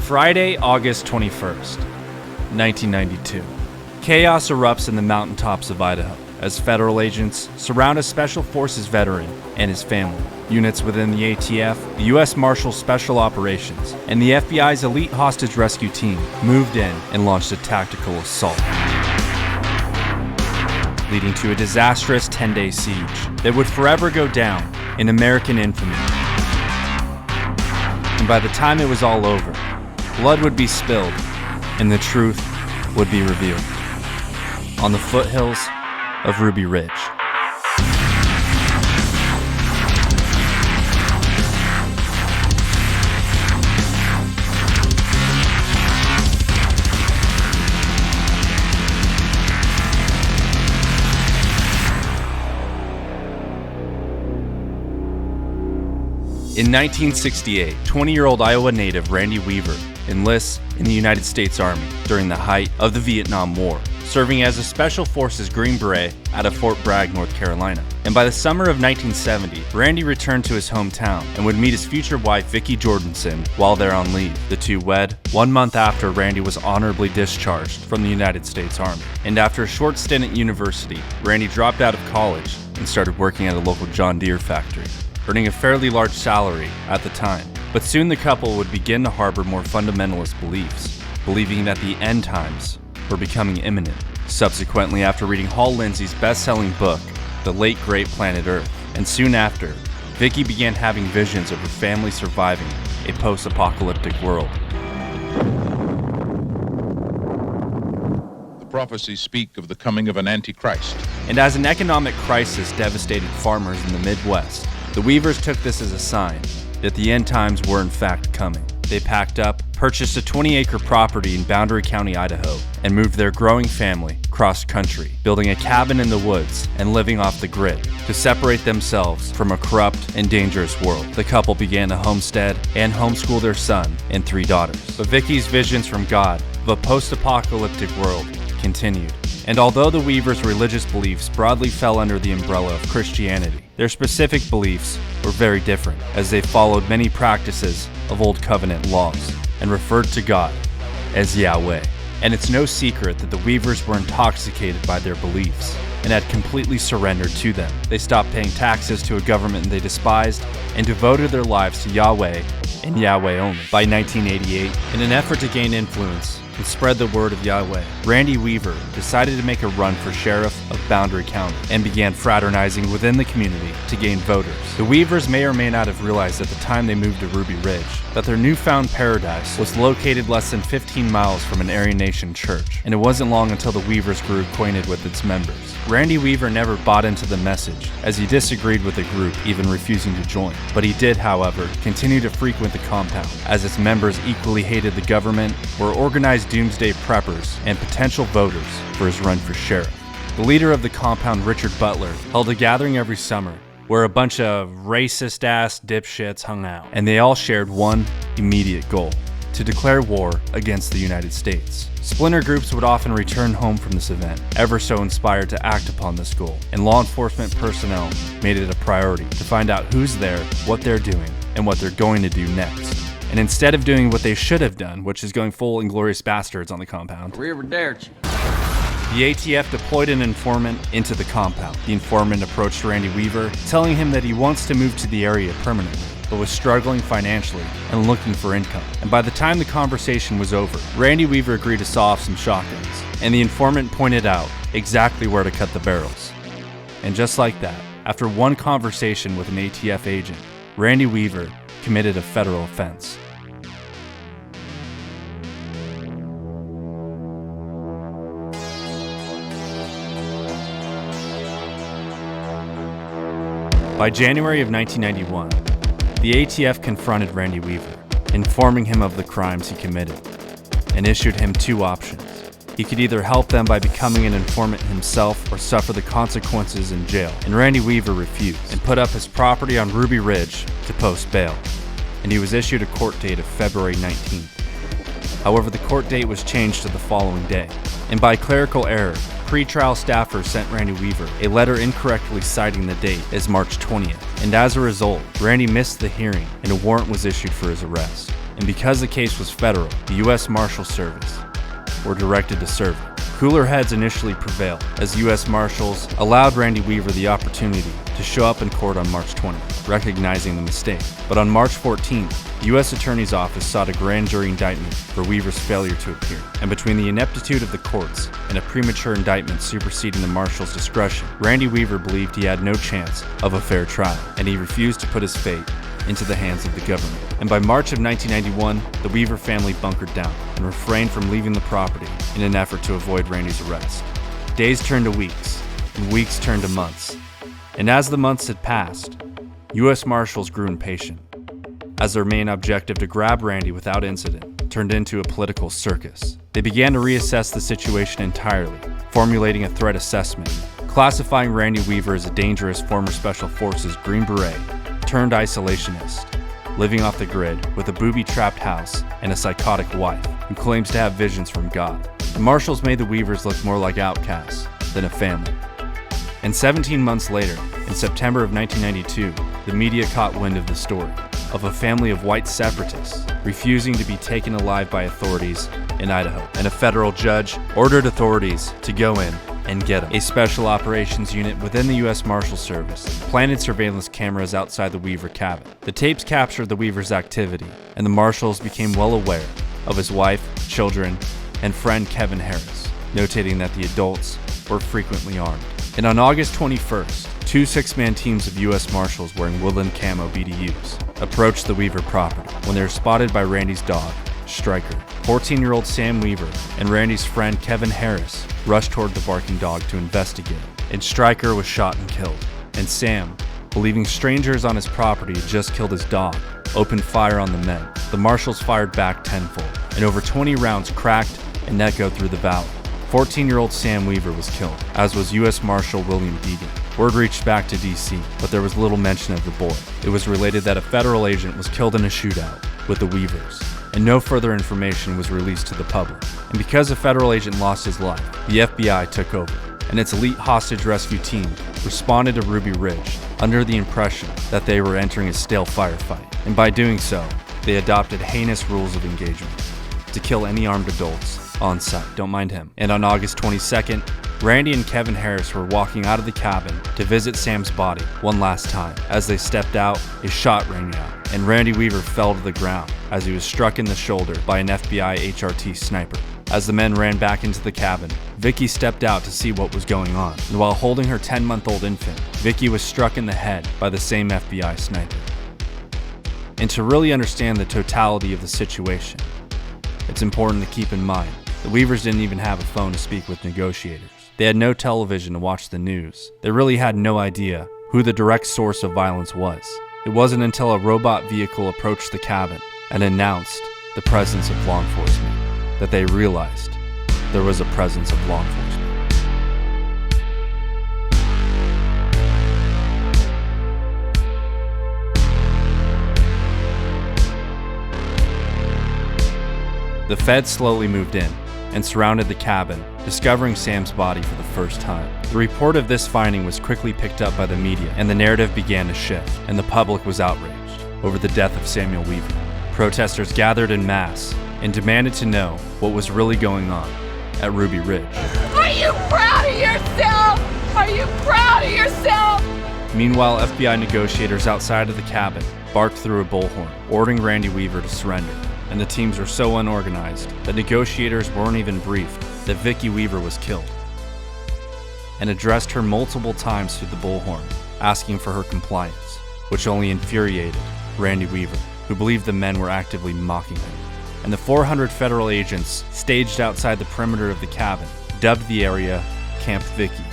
Friday, August 21st, 1992. Chaos erupts in the mountaintops of Idaho as federal agents surround a Special Forces veteran and his family. Units within the ATF, the U.S. Marshals Special Operations, and the FBI's elite hostage rescue team moved in and launched a tactical assault, leading to a disastrous 10-day siege that would forever go down in American infamy. And by the time it was all over, blood would be spilled and the truth would be revealed on the foothills of Ruby Ridge. In 1968, 20-year-old Iowa native Randy Weaver enlists in the United States Army during the height of the Vietnam War, serving as a Special Forces Green Beret out of Fort Bragg, North Carolina. And by the summer of 1970, Randy returned to his hometown and would meet his future wife, Vicki Jordanson, while they're on leave. The two wed 1 month after Randy was honorably discharged from the United States Army. And after a short stint at university, Randy dropped out of college and started working at a local John Deere factory, earning a fairly large salary at the time. But soon the couple would begin to harbor more fundamentalist beliefs, believing that the end times were becoming imminent. Subsequently, after reading Hal Lindsey's best-selling book, The Late Great Planet Earth, and soon after, Vicki began having visions of her family surviving a post-apocalyptic world. The prophecies speak of the coming of an Antichrist. And as an economic crisis devastated farmers in the Midwest, the Weavers took this as a sign that the end times were in fact coming. They packed up, purchased a 20-acre property in Boundary County, Idaho, and moved their growing family cross-country, building a cabin in the woods and living off the grid to separate themselves from a corrupt and dangerous world. The couple began to homestead and homeschool their son and 3 daughters. But Vicki's visions from God of a post-apocalyptic world continued. And although the Weavers' religious beliefs broadly fell under the umbrella of Christianity, their specific beliefs were very different, as they followed many practices of Old Covenant laws and referred to God as Yahweh. And it's no secret that the Weavers were intoxicated by their beliefs and had completely surrendered to them. They stopped paying taxes to a government they despised and devoted their lives to Yahweh and Yahweh only. By 1988, in an effort to gain influence and spread the word of Yahweh, Randy Weaver decided to make a run for sheriff of Boundary County and began fraternizing within the community to gain voters. The Weavers may or may not have realized at the time they moved to Ruby Ridge that their newfound paradise was located less than 15 miles from an Aryan Nation church, and it wasn't long until the Weavers grew acquainted with its members. Randy Weaver never bought into the message, as he disagreed with the group, even refusing to join. But he did, however, continue to frequent the compound, as its members equally hated the government, were organized doomsday preppers, and potential voters for his run for sheriff. The leader of the compound, Richard Butler, held a gathering every summer where a bunch of racist-ass dipshits hung out, and they all shared one immediate goal: to declare war against the United States. Splinter groups would often return home from this event, ever so inspired to act upon this goal, and law enforcement personnel made it a priority to find out who's there, what they're doing, and what they're going to do next. And instead of doing what they should have done, which is going full Inglourious Bastards on the compound, the ATF deployed an informant into the compound. The informant approached Randy Weaver, telling him that he wants to move to the area permanently, but was struggling financially and looking for income. And by the time the conversation was over, Randy Weaver agreed to saw off some shotguns, and the informant pointed out exactly where to cut the barrels. And just like that, after one conversation with an ATF agent, Randy Weaver committed a federal offense. By January of 1991, the ATF confronted Randy Weaver, informing him of the crimes he committed, and issued him 2 options. He could either help them by becoming an informant himself or suffer the consequences in jail, and Randy Weaver refused and put up his property on Ruby Ridge to post bail, and he was issued a court date of February 19th. However, the court date was changed to the following day, and by clerical error, pretrial staffers sent Randy Weaver a letter incorrectly citing the date as March 20th, and as a result, Randy missed the hearing and a warrant was issued for his arrest. And because the case was federal, the U.S. Marshals Service were directed to serve it. Cooler heads initially prevailed, as U.S. Marshals allowed Randy Weaver the opportunity to show up in court on March 20th, recognizing the mistake. But on March 14th, the U.S. Attorney's Office sought a grand jury indictment for Weaver's failure to appear. And between the ineptitude of the courts and a premature indictment superseding the Marshals' discretion, Randy Weaver believed he had no chance of a fair trial, and he refused to put his fate into the hands of the government. And by March of 1991, the Weaver family bunkered down and refrained from leaving the property in an effort to avoid Randy's arrest. Days turned to weeks, and weeks turned to months. And as the months had passed, U.S. Marshals grew impatient, as their main objective to grab Randy without incident turned into a political circus. They began to reassess the situation entirely, formulating a threat assessment, classifying Randy Weaver as a dangerous former Special Forces Green Beret turned isolationist, living off the grid with a booby-trapped house and a psychotic wife who claims to have visions from God. The Marshals made the Weavers look more like outcasts than a family. And 17 months later, in September of 1992, the media caught wind of the story of a family of white separatists refusing to be taken alive by authorities in Idaho. And a federal judge ordered authorities to go in and get them. A special operations unit within the U.S. Marshals Service planted surveillance cameras outside the Weaver cabin. The tapes captured the Weaver's activity, and the Marshals became well aware of his wife, children, and friend Kevin Harris, notating that the adults were frequently armed. And on August 21st, two six-man teams of U.S. Marshals wearing woodland camo BDUs approached the Weaver property when they were spotted by Randy's dog, Stryker. 14-year-old Sam Weaver and Randy's friend Kevin Harris rushed toward the barking dog to investigate, and Stryker was shot and killed. And Sam, believing strangers on his property had just killed his dog, opened fire on the men. The Marshals fired back tenfold, and over 20 rounds cracked and echoed through the valley. 14-year-old Sam Weaver was killed, as was U.S. Marshal William Deegan. Word reached back to D.C., but there was little mention of the boy. It was related that a federal agent was killed in a shootout with the Weavers, and no further information was released to the public. And because a federal agent lost his life, the FBI took over, and its elite hostage rescue team responded to Ruby Ridge under the impression that they were entering a stale firefight. And by doing so, they adopted heinous rules of engagement to kill any armed adults on site. Don't mind him. And on August 22nd, Randy and Kevin Harris were walking out of the cabin to visit Sam's body one last time. As they stepped out, a shot rang out, and Randy Weaver fell to the ground as he was struck in the shoulder by an FBI HRT sniper. As the men ran back into the cabin, Vicky stepped out to see what was going on, and while holding her 10-month-old infant, Vicky was struck in the head by the same FBI sniper. And to really understand the totality of the situation, it's important to keep in mind the Weavers didn't even have a phone to speak with negotiators. They had no television to watch the news. They really had no idea who the direct source of violence was. It wasn't until a robot vehicle approached the cabin and announced the presence of law enforcement that they realized there was a presence of law enforcement. The feds slowly moved in and surrounded the cabin, discovering Sam's body for the first time. The report of this finding was quickly picked up by the media, and the narrative began to shift, and the public was outraged over the death of Samuel Weaver. Protesters gathered en masse and demanded to know what was really going on at Ruby Ridge. Are you proud of yourself? Are you proud of yourself? Meanwhile, FBI negotiators outside of the cabin barked through a bullhorn, ordering Randy Weaver to surrender. And the teams were so unorganized that negotiators weren't even briefed that Vicky Weaver was killed, and addressed her multiple times through the bullhorn, asking for her compliance, which only infuriated Randy Weaver, who believed the men were actively mocking him. And the 400 federal agents staged outside the perimeter of the cabin dubbed the area Camp Vicky,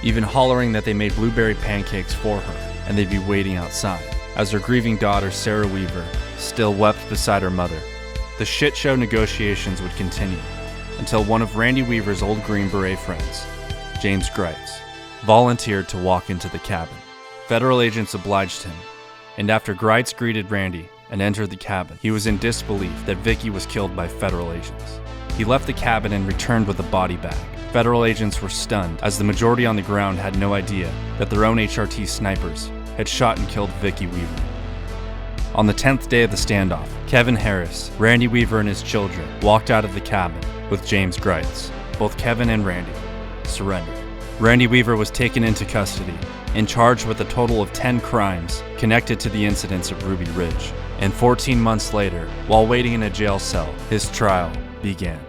even hollering that they made blueberry pancakes for her and they'd be waiting outside, as her grieving daughter Sarah Weaver still wept beside her mother. The shit show negotiations would continue until one of Randy Weaver's old Green Beret friends, James Greitz, volunteered to walk into the cabin. Federal agents obliged him, and after Greitz greeted Randy and entered the cabin, he was in disbelief that Vicky was killed by federal agents. He left the cabin and returned with a body bag. Federal agents were stunned, as the majority on the ground had no idea that their own HRT snipers had shot and killed Vicky Weaver. On the 10th day of the standoff, Kevin Harris, Randy Weaver, and his children walked out of the cabin with James Greitz. Both Kevin and Randy surrendered. Randy Weaver was taken into custody and charged with a total of 10 crimes connected to the incidents at Ruby Ridge. And 14 months later, while waiting in a jail cell, his trial began.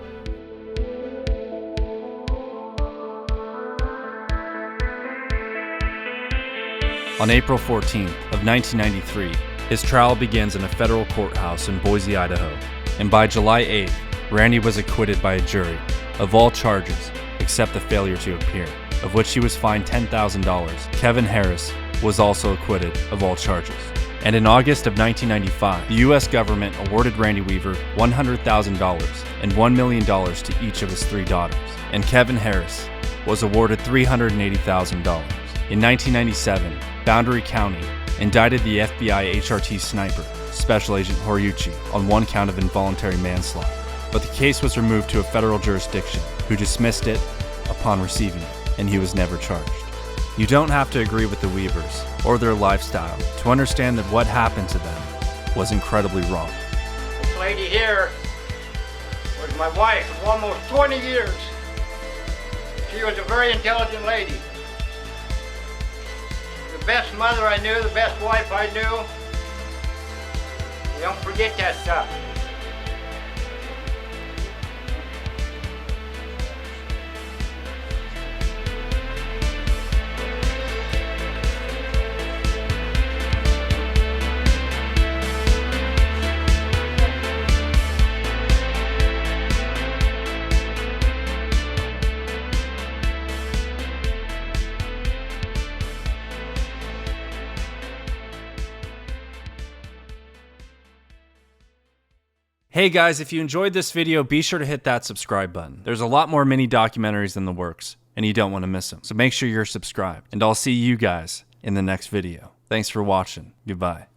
On April 14th of 1993, his trial begins in a federal courthouse in Boise, Idaho, and by July 8th, Randy was acquitted by a jury of all charges except the failure to appear, of which he was fined $10,000. Kevin Harris was also acquitted of all charges. And in August of 1995, the U.S. government awarded Randy Weaver $100,000 and $1 million to each of his 3 daughters, and Kevin Harris was awarded $380,000. In 1997, Boundary County indicted the FBI HRT sniper, Special Agent Horiuchi, on 1 count of involuntary manslaughter. But the case was removed to a federal jurisdiction, who dismissed it upon receiving it, and he was never charged. You don't have to agree with the Weavers or their lifestyle to understand that what happened to them was incredibly wrong. This lady here was my wife of almost 20 years. She was a very intelligent lady. The best mother I knew, the best wife I knew. You don't forget that stuff. Hey guys, if you enjoyed this video, be sure to hit that subscribe button. There's a lot more mini documentaries in the works, and you don't want to miss them. So make sure you're subscribed, and I'll see you guys in the next video. Thanks for watching. Goodbye.